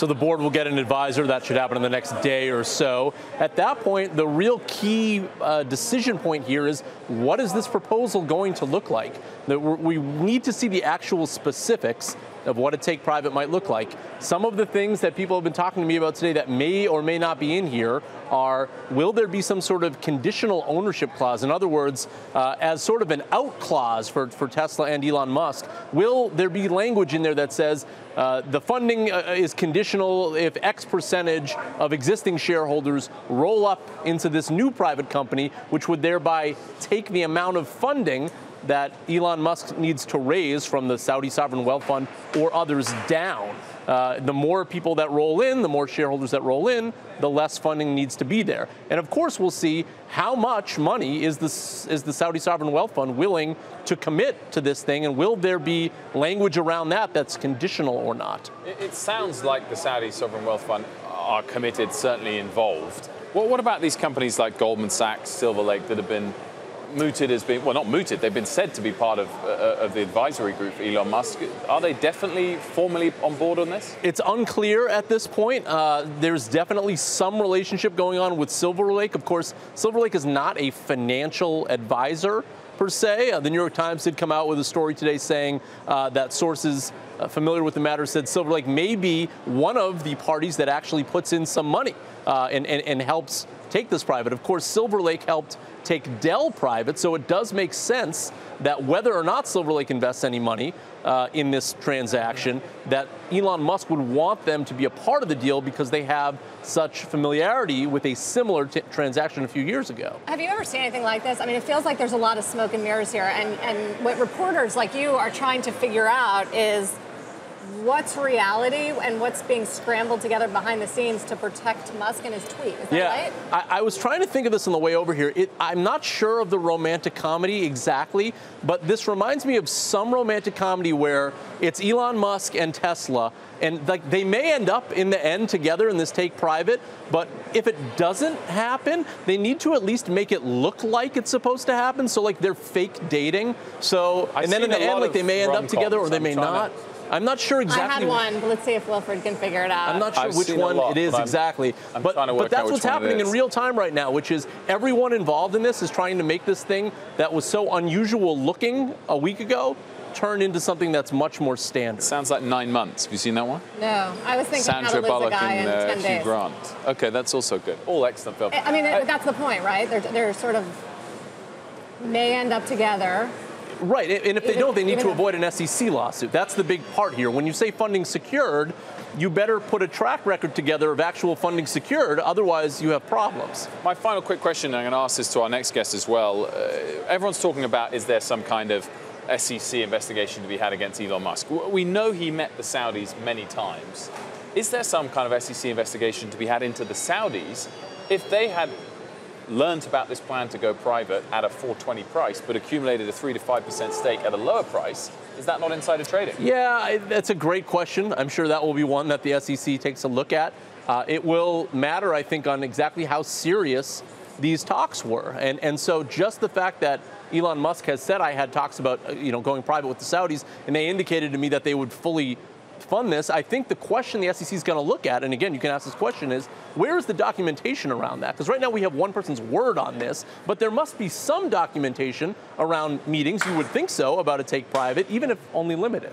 So the board will get an advisor. That should happen in the next day or so. At that point, the real key decision point here is, what is this proposal going to look like? We need to see the actual specifics of what a take private might look like. Some of the things that people have been talking to me about today that may or may not be in here are, will there be some sort of conditional ownership clause? In other words, as sort of an out clause for Tesla and Elon Musk, will there be language in there that says the funding is conditional if X percentage of existing shareholders roll up into this new private company, which would thereby take the amount of funding that Elon Musk needs to raise from the Saudi Sovereign Wealth Fund or others down. The more people that roll in, the more shareholders that roll in, the less funding needs to be there. And of course, we'll see how much money is the Saudi Sovereign Wealth Fund willing to commit to this thing, and will there be language around that that's conditional or not? It sounds like the Saudi Sovereign Wealth Fund are committed, certainly involved. Well, what about these companies like Goldman Sachs, Silver Lake, that have been mooted as being, well, not mooted, they've been said to be part of the advisory group for Elon Musk. Are they definitely formally on board on this? It's unclear at this point. There's definitely some relationship going on with Silver Lake. Of course, Silver Lake is not a financial advisor per se. The New York Times did come out with a story today saying that sources familiar with the matter said Silver Lake may be one of the parties that actually puts in some money and helps take this private. Of course, Silver Lake helped take Dell private, so it does make sense that whether or not Silver Lake invests any money in this transaction, that Elon Musk would want them to be a part of the deal because they have such familiarity with a similar transaction a few years ago. Have you ever seen anything like this? I mean, it feels like there's a lot of smoke and mirrors here, and what reporters like you are trying to figure out is what's reality and what's being scrambled together behind the scenes to protect Musk and his tweet. Is that right? I was trying to think of this on the way over here. I'm not sure of the romantic comedy exactly, but this reminds me of some romantic comedy where it's Elon Musk and Tesla, and like they may end up in the end together in this take private, but if it doesn't happen, they need to at least make it look like it's supposed to happen. So like they're fake dating. So and then in the end, like they may end up together or they may not. I'm not sure exactly. I had one, but let's see if Wilfred can figure it out. I'm not sure which one it is exactly. But that's what's happening in real time right now, which is everyone involved in this is trying to make this thing that was so unusual looking a week ago turn into something that's much more standard. Sounds like 9 months. Have you seen that one? No. I was thinking Sandra how to lose Bullock a guy in 10 days. Hugh Grant. Okay, that's also good. All excellent films. I mean, that's the point, right? They're sort of may end up together. Right, and if they don't, they need to avoid an SEC lawsuit. That's the big part here. When you say funding secured, you better put a track record together of actual funding secured, otherwise you have problems. My final quick question, I'm going to ask this to our next guest as well. Everyone's talking about, is there some kind of SEC investigation to be had against Elon Musk? We know he met the Saudis many times. Is there some kind of SEC investigation to be had into the Saudis if they had learned about this plan to go private at a $420 price, but accumulated a 3 to 5% stake at a lower price? Is that not insider trading? Yeah, that's a great question. I'm sure that will be one that the SEC takes a look at. It will matter, I think, on exactly how serious these talks were. And so just the fact that Elon Musk has said, I had talks about going private with the Saudis, and they indicated to me that they would fully fund this, I think the question the SEC is going to look at, and again, you can ask this question, is where is the documentation around that? Because right now we have one person's word on this, but there must be some documentation around meetings, you would think so, about a take private, even if only limited.